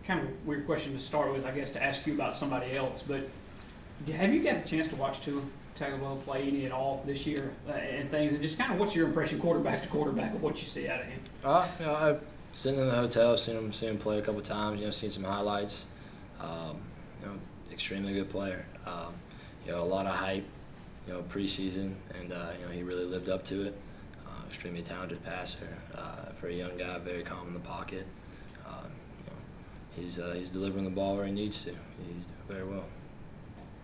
kind of a weird question to start with, I guess, to ask you about somebody else, but have you got the chance to watch Tua Tagovailoa play any at all this year and things? And just kind of what's your impression, quarterback to quarterback, of what you see out of him? I've sitting in the hotel, seen him play a couple times. Seen some highlights. Extremely good player. A lot of hype. Preseason, and he really lived up to it. Extremely talented passer for a young guy, very calm in the pocket. He's delivering the ball where he needs to. He's doing very well.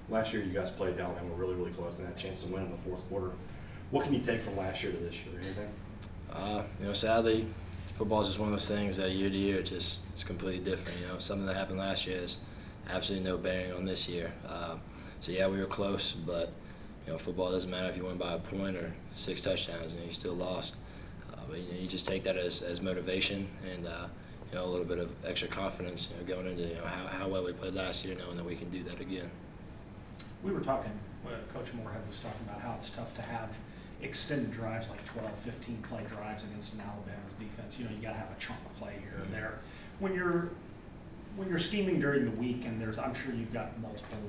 Last year, you guys played Alabama really, really close and had a chance to win in the fourth quarter. What can you take from last year to this year? Anything? Sadly, football is just one of those things that year to year it's completely different. Something that happened last year has absolutely no bearing on this year. So yeah, we were close, but football doesn't matter if you win by a point or 6 touchdowns and you still lost. But you just take that as motivation and a little bit of extra confidence going into how well we played last year, knowing that we can do that again. We were talking, Coach Moorhead was talking about how it's tough to have extended drives like 12, 15 play drives against an Alabama's defense. You got to have a chunk of play here or there. When you're scheming during the week, and I'm sure you've got multiple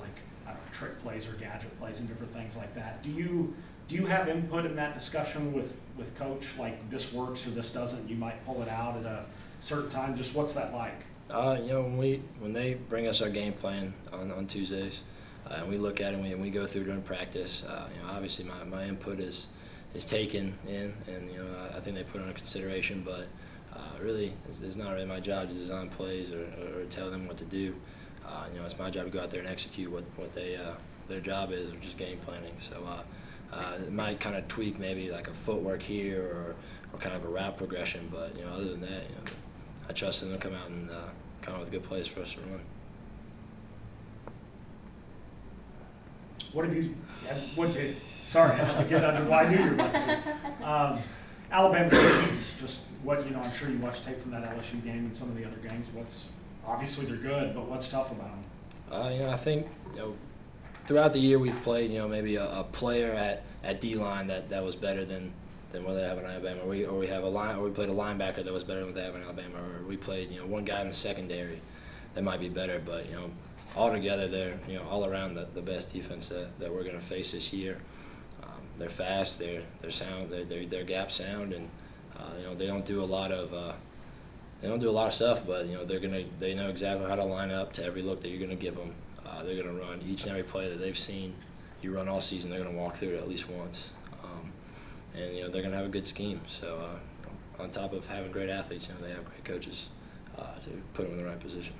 trick plays or gadget plays and different things like that. Do you have input in that discussion with Coach? Like this works or this doesn't? You might pull it out at a certain time. Just what's that like? When they bring us our game plan on Tuesdays, and we look at it and we go through during practice, obviously my input is taken in, and I think they put it under consideration. But really, it's not really my job to design plays or tell them what to do. It's my job to go out there and execute what their job is, or just game planning. So it might kind of tweak maybe like a footwork here or kind of a route progression, but other than that, I trust them to come out and come up with good plays for us to run. Sorry, I had to get under. Well, I knew you were about to. Alabama defense, just I'm sure you watched tape from that LSU game and some of the other games. Obviously they're good, but what's tough about them? I think throughout the year we've played maybe a player at D-line that was better than what they have in Alabama, or we played a linebacker that was better than what they have in Alabama, or we played one guy in the secondary that might be better, but all together they're all around the best defense that we're going to face this year. They're fast, they're sound, they're gap sound, and they don't do a lot of stuff, but they know exactly how to line up to every look that you're going to give them. They're going to run each and every play that they've seen you run all season. They're going to walk through it at least once, and they're going to have a good scheme. So on top of having great athletes, they have great coaches to put them in the right position.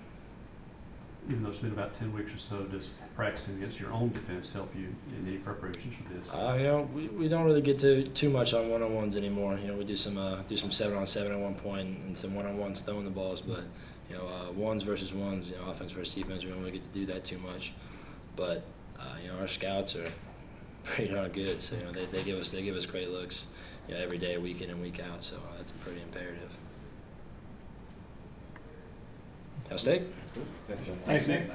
Even though it's been about 10 weeks or so, does practicing against your own defense help you in any preparations for this? We don't really get to too much on one-on-ones anymore. We do some 7-on-7 at one point and some one-on-ones throwing the balls, but ones versus ones, offense versus defense, we don't really get to do that too much. But our scouts are pretty darn good, so they give us great looks every day, week in and week out. So that's pretty imperative. Cal State. Thanks, Thanks, Nick.